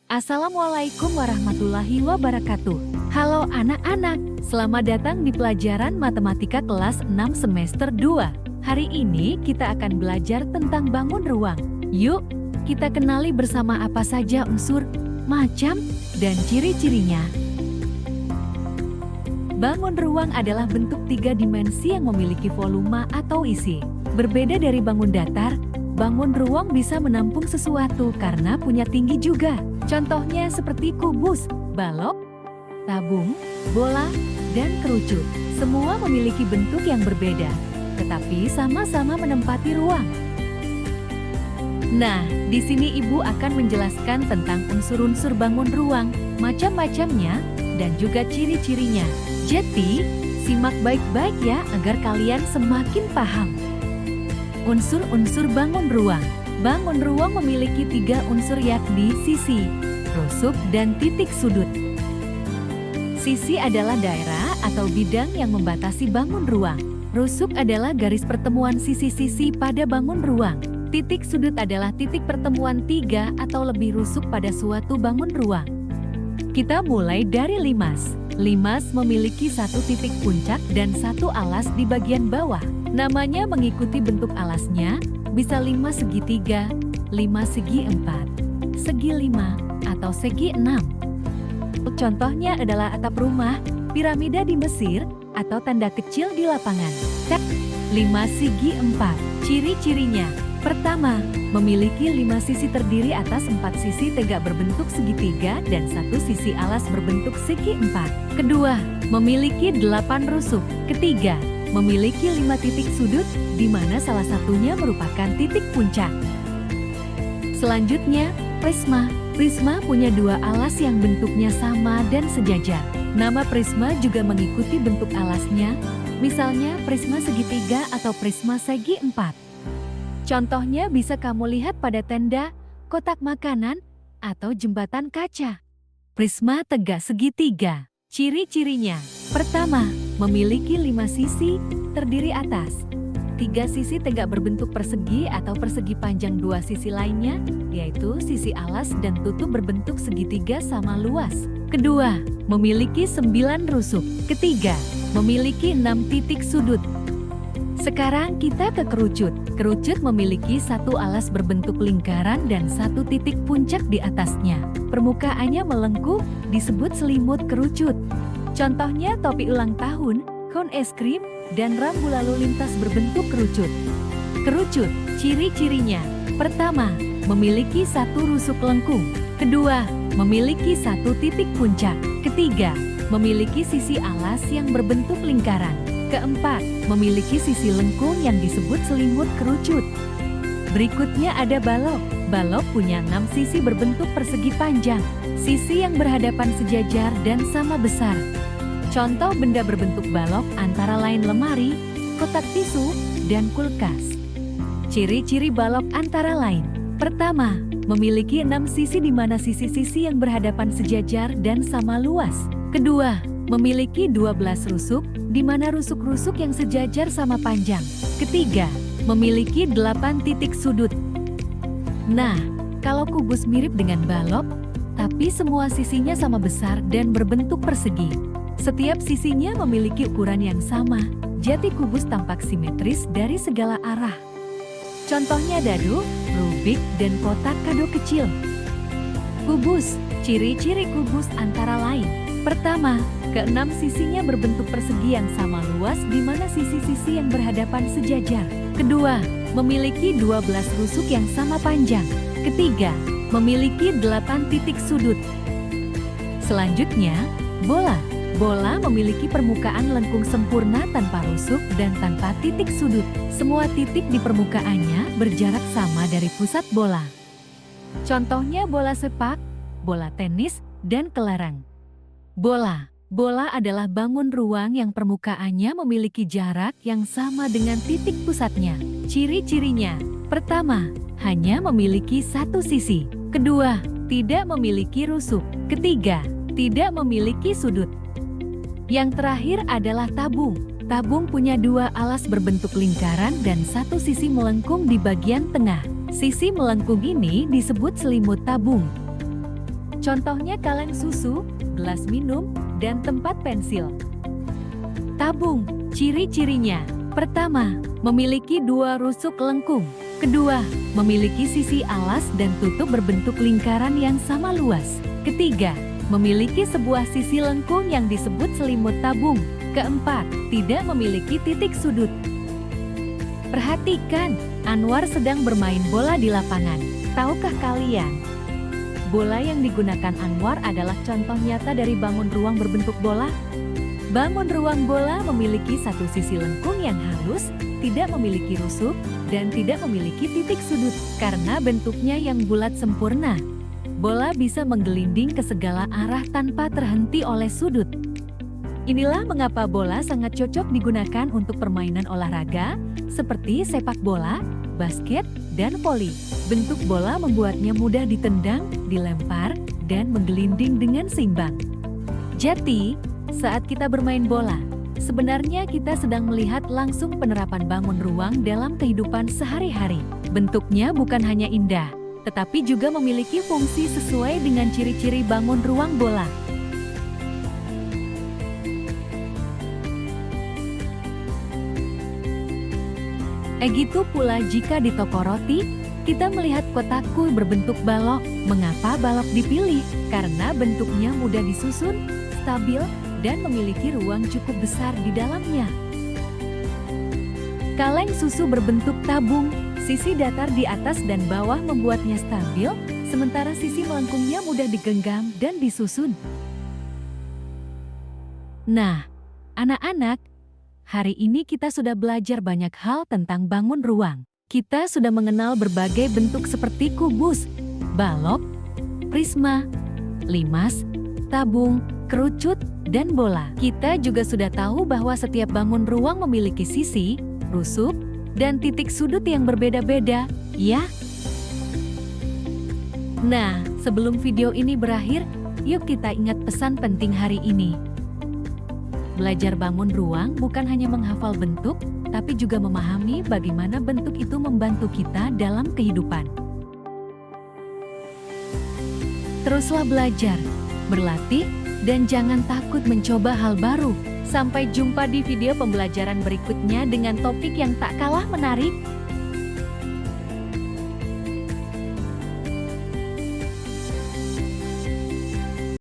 Assalamualaikum warahmatullahi wabarakatuh. Halo anak-anak, selamat datang di pelajaran Matematika kelas 6 semester 2. Hari ini kita akan belajar tentang bangun ruang. Yuk, kita kenali bersama apa saja unsur, macam, dan ciri-cirinya. Bangun ruang adalah bentuk tiga dimensi yang memiliki volume atau isi. Berbeda dari bangun datar, bangun ruang bisa menampung sesuatu karena punya tinggi juga. Contohnya seperti kubus, balok, tabung, bola, dan kerucut. Semua memiliki bentuk yang berbeda, tetapi sama-sama menempati ruang. Nah, di sini Ibu akan menjelaskan tentang unsur-unsur bangun ruang, macam-macamnya, dan juga ciri-cirinya. Jadi, simak baik-baik ya agar kalian semakin paham. Unsur-unsur bangun ruang. Bangun ruang memiliki tiga unsur yakni sisi, rusuk, dan titik sudut. Sisi adalah daerah atau bidang yang membatasi bangun ruang. Rusuk adalah garis pertemuan sisi-sisi pada bangun ruang. Titik sudut adalah titik pertemuan tiga atau lebih rusuk pada suatu bangun ruang. Kita mulai dari limas. Limas memiliki satu titik puncak dan satu alas di bagian bawah. Namanya mengikuti bentuk alasnya, bisa 5 segitiga, 5 segi 4, segi 5, atau segi 6. Contohnya adalah atap rumah, piramida di Mesir, atau tanda kecil di lapangan. 5 segi 4. Ciri-cirinya. Pertama, memiliki 5 sisi terdiri atas 4 sisi tegak berbentuk segitiga dan 1 sisi alas berbentuk segi 4. Kedua, memiliki 8 rusuk. Ketiga, memiliki 5 titik sudut, di mana salah satunya merupakan titik puncak. Selanjutnya, prisma. Prisma punya 2 alas yang bentuknya sama dan sejajar. Nama prisma juga mengikuti bentuk alasnya, misalnya prisma segitiga atau prisma segi 4. Contohnya bisa kamu lihat pada tenda, kotak makanan, atau jembatan kaca. Prisma tegak segitiga. Ciri-cirinya. Pertama, memiliki 5 sisi, terdiri atas 3 sisi tegak berbentuk persegi atau persegi panjang 2 sisi lainnya, yaitu sisi alas dan tutup berbentuk segitiga sama luas. Kedua, memiliki 9 rusuk. Ketiga, memiliki 6 titik sudut. Sekarang kita ke kerucut. Kerucut memiliki 1 alas berbentuk lingkaran dan 1 titik puncak di atasnya. Permukaannya melengkung, disebut selimut kerucut. Contohnya topi ulang tahun, cone es krim, dan rambu lalu lintas berbentuk kerucut. Kerucut, ciri-cirinya. Pertama, memiliki 1 rusuk lengkung. Kedua, memiliki 1 titik puncak. Ketiga, memiliki sisi alas yang berbentuk lingkaran. Keempat, memiliki sisi lengkung yang disebut selimut kerucut. Berikutnya ada balok. Balok punya 6 sisi berbentuk persegi panjang. Sisi yang berhadapan sejajar dan sama besar. Contoh benda berbentuk balok antara lain lemari, kotak tisu, dan kulkas. Ciri-ciri balok antara lain. Pertama, memiliki 6 sisi di mana sisi-sisi yang berhadapan sejajar dan sama luas. Kedua, memiliki 12 rusuk, di mana rusuk-rusuk yang sejajar sama panjang. Ketiga, memiliki 8 titik sudut. Nah, kalau kubus mirip dengan balok, tapi semua sisinya sama besar dan berbentuk persegi. Setiap sisinya memiliki ukuran yang sama, jadi kubus tampak simetris dari segala arah. Contohnya dadu, rubik, dan kotak kado kecil. Kubus, ciri-ciri kubus antara lain. Pertama, keenam sisinya berbentuk persegi yang sama luas di mana sisi-sisi yang berhadapan sejajar. Kedua, memiliki 12 rusuk yang sama panjang. Ketiga, memiliki 8 titik sudut. Selanjutnya, bola. Bola memiliki permukaan lengkung sempurna tanpa rusuk dan tanpa titik sudut. Semua titik di permukaannya berjarak sama dari pusat bola. Contohnya bola sepak, bola tenis, dan kelereng. Bola. Bola adalah bangun ruang yang permukaannya memiliki jarak yang sama dengan titik pusatnya. Ciri-cirinya. Pertama, hanya memiliki 1 sisi. Kedua, tidak memiliki rusuk. Ketiga, tidak memiliki sudut. Yang terakhir adalah tabung. Tabung punya 2 alas berbentuk lingkaran dan 1 sisi melengkung di bagian tengah. Sisi melengkung ini disebut selimut tabung. Contohnya kaleng susu, gelas minum, dan tempat pensil. Tabung, ciri-cirinya. Pertama, memiliki 2 rusuk lengkung. Kedua, memiliki sisi alas dan tutup berbentuk lingkaran yang sama luas. Ketiga, memiliki sebuah sisi lengkung yang disebut selimut tabung. Keempat, tidak memiliki titik sudut. Perhatikan, Anwar sedang bermain bola di lapangan. Tahukah kalian? Bola yang digunakan Anwar adalah contoh nyata dari bangun ruang berbentuk bola. Bangun ruang bola memiliki satu sisi lengkung yang halus, tidak memiliki rusuk, dan tidak memiliki titik sudut. Karena bentuknya yang bulat sempurna, bola bisa menggelinding ke segala arah tanpa terhenti oleh sudut. Inilah mengapa bola sangat cocok digunakan untuk permainan olahraga, seperti sepak bola, basket, dan voli. Bentuk bola membuatnya mudah ditendang, dilempar, dan menggelinding dengan seimbang. Jadi, saat kita bermain bola, sebenarnya kita sedang melihat langsung penerapan bangun ruang dalam kehidupan sehari-hari. Bentuknya bukan hanya indah, tetapi juga memiliki fungsi sesuai dengan ciri-ciri bangun ruang bola. Begitu pula jika di toko roti, kita melihat kotak kue berbentuk balok. Mengapa balok dipilih? Karena bentuknya mudah disusun, stabil, dan memiliki ruang cukup besar di dalamnya. Kaleng susu berbentuk tabung, sisi datar di atas dan bawah membuatnya stabil, sementara sisi melengkungnya mudah digenggam dan disusun. Nah, anak-anak, hari ini kita sudah belajar banyak hal tentang bangun ruang. Kita sudah mengenal berbagai bentuk seperti kubus, balok, prisma, limas, tabung, kerucut, dan bola. Kita juga sudah tahu bahwa setiap bangun ruang memiliki sisi, rusuk, dan titik sudut yang berbeda-beda, ya? Nah, sebelum video ini berakhir, yuk kita ingat pesan penting hari ini. Belajar bangun ruang bukan hanya menghafal bentuk, tapi juga memahami bagaimana bentuk itu membantu kita dalam kehidupan. Teruslah belajar, berlatih, dan jangan takut mencoba hal baru. Sampai jumpa di video pembelajaran berikutnya dengan topik yang tak kalah menarik.